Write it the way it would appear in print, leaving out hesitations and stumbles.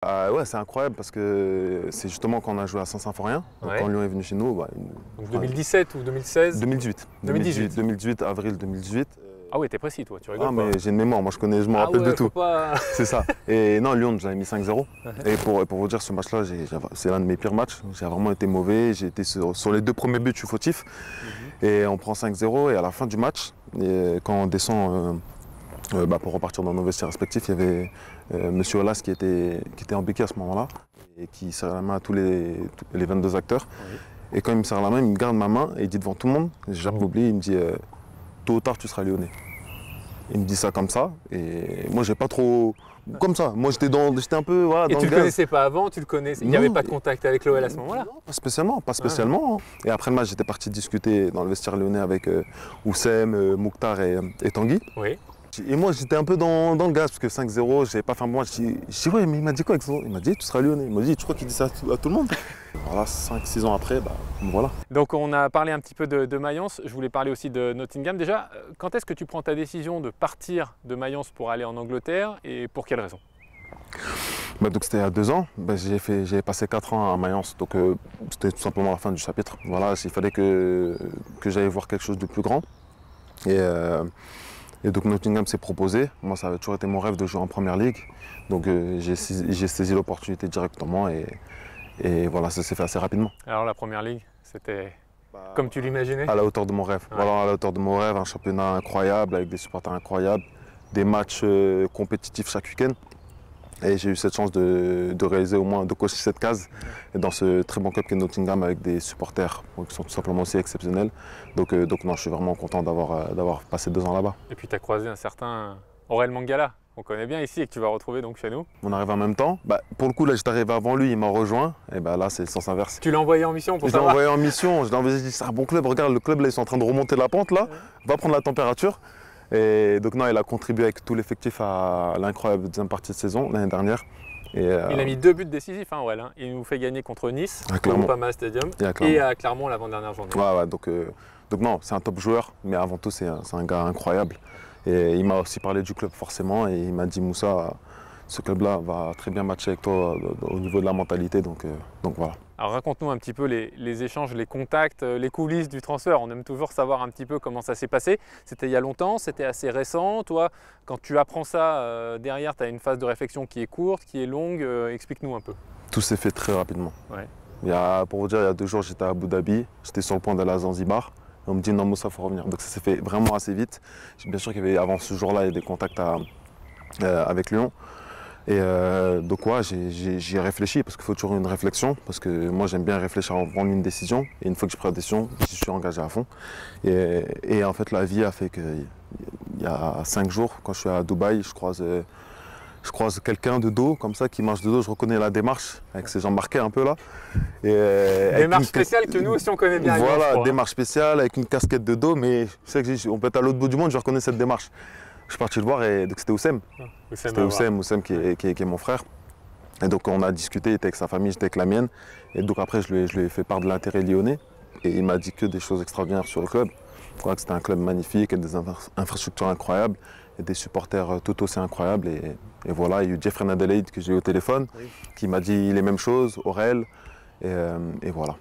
Ouais, c'est incroyable parce que c'est justement quand on a joué à Saint-Symphorien. Ouais. Quand Lyon est venu chez nous. Donc 2017 ou 2016? 2018. 2018, avril 2018. Ah ouais, t'es précis toi, tu rigoles Ah, pas. mais j'ai une mémoire, moi je connais, je me Ah rappelle ouais, de faut tout. pas... C'est ça. Et non, Lyon, j'avais mis 5-0. Et pour vous dire, ce match-là, c'est l'un de mes pires matchs. J'ai vraiment été mauvais. J'ai été sur les deux premiers buts, je suis fautif. Et on prend 5-0. Et à la fin du match, quand on descend pour repartir dans nos vestiaires respectifs, il y avait Monsieur Olas qui était en béquille à ce moment-là et qui serrait la main à tous les 22 acteurs. Oui. Et quand il me serre la main, il me garde ma main et il dit devant tout le monde, j'ai jamais oublié, il me dit tôt ou tard tu seras lyonnais. Il me dit ça comme ça et moi j'ai pas trop... Comme ça, moi j'étais un peu voilà, Et dans tu le le gaz. connaissais pas avant, tu le connaissais. Il n'y Non, avait pas de contact avec l'OL à ce moment-là? Non, pas spécialement. Et après le match, j'étais parti discuter dans le vestiaire lyonnais avec Oussem, Mouktar et Tanguy. Oui. Et moi j'étais un peu dans le gaz parce que 5-0, j'avais pas fait un bon match. Je dis ouais, mais il m'a dit quoi avec Il m'a dit tu seras lyonnais. Il m'a dit tu crois qu'il dit ça à tout le monde? Voilà, 5-6 ans après, voilà. Donc on a parlé un petit peu de Mayence, je voulais parler aussi de Nottingham. Déjà, quand est-ce que tu prends ta décision de partir de Mayence pour aller en Angleterre et pour quelle raison? Donc c'était il y a 2 ans, j'ai passé 4 ans à Mayence, donc c'était tout simplement la fin du chapitre. Voilà, il fallait que j'aille voir quelque chose de plus grand. Et donc Nottingham s'est proposé. Moi, ça avait toujours été mon rêve de jouer en Première Ligue. Donc j'ai saisi l'opportunité directement et voilà, ça s'est fait assez rapidement. Alors la Première Ligue, c'était comme tu l'imaginais? À la hauteur de mon rêve. Ouais. Voilà, à la hauteur de mon rêve, un championnat incroyable avec des supporters incroyables, des matchs compétitifs chaque week-end. Et j'ai eu cette chance de réaliser au moins, de cocher cette case et dans ce très bon club qu'est Nottingham avec des supporters qui sont tout simplement aussi exceptionnels. Donc non, je suis vraiment content d'avoir passé 2 ans là-bas. Et puis tu as croisé un certain Aurel Mangala, qu'on connaît bien ici et que tu vas retrouver donc chez nous. On arrive en même temps. Pour le coup, là, j'étais arrivé avant lui, il m'a rejoint. Et là, c'est le sens inverse. Tu l'as envoyé en mission pour Je l'ai savoir? envoyé en mission, je l'ai envoyé, j'ai dit c'est un bon club, regarde le club là, ils sont en train de remonter la pente là, va prendre la température. Et donc non, il a contribué avec tout l'effectif à l'incroyable deuxième partie de saison l'année dernière. Il a mis 2 buts décisifs, Aurel. Hein. Il nous fait gagner contre Nice, au Groupama Stadium, et à Clermont l'avant-dernière journée. Ouais, donc non, c'est un top joueur, mais avant tout c'est un gars incroyable. Et il m'a aussi parlé du club forcément, et il m'a dit Moussa, ce club-là va très bien matcher avec toi au niveau de la mentalité, donc voilà. Alors raconte-nous un petit peu les échanges, les contacts, les coulisses du transfert. On aime toujours savoir un petit peu comment ça s'est passé. C'était il y a longtemps, c'était assez récent. Toi, quand tu apprends ça, derrière, tu as une phase de réflexion qui est courte, qui est longue. Explique-nous un peu. Tout s'est fait très rapidement. Ouais. Pour vous dire, il y a 2 jours, j'étais à Abu Dhabi, j'étais sur le point d'aller à Zanzibar. Et on me dit non, Moussa, il faut revenir. Donc ça s'est fait vraiment assez vite. Bien sûr qu'il y avait, avant ce jour-là, il y a des contacts avec Lyon. Et donc ouais, j'y ai réfléchi parce qu'il faut toujours une réflexion, parce que moi j'aime bien réfléchir avant de prendre une décision, et une fois que j'ai pris la décision, j'y suis engagé à fond. Et en fait la vie a fait qu'il y a 5 jours, quand je suis à Dubaï, je croise quelqu'un de dos, comme ça, qui marche de dos, je reconnais la démarche, avec ses jambes marquées un peu là. Démarche spéciale que nous aussi on connaît bien. Voilà, démarche spéciale avec une casquette de dos, mais je sais que on peut être à l'autre bout du monde, je reconnais cette démarche. Je suis parti le voir et donc c'était Oussem. C'était Oussem qui est mon frère. Et donc on a discuté, il était avec sa famille, j'étais avec la mienne. Et donc après je lui ai fait part de l'intérêt lyonnais. Et il m'a dit que des choses extraordinaires sur le club. Que c'était un club magnifique, avec des infrastructures incroyables, et des supporters tout aussi incroyables. Et voilà, il y a eu Jeffrey Adelaide que j'ai eu au téléphone, qui m'a dit les mêmes choses, Aurel. Et voilà.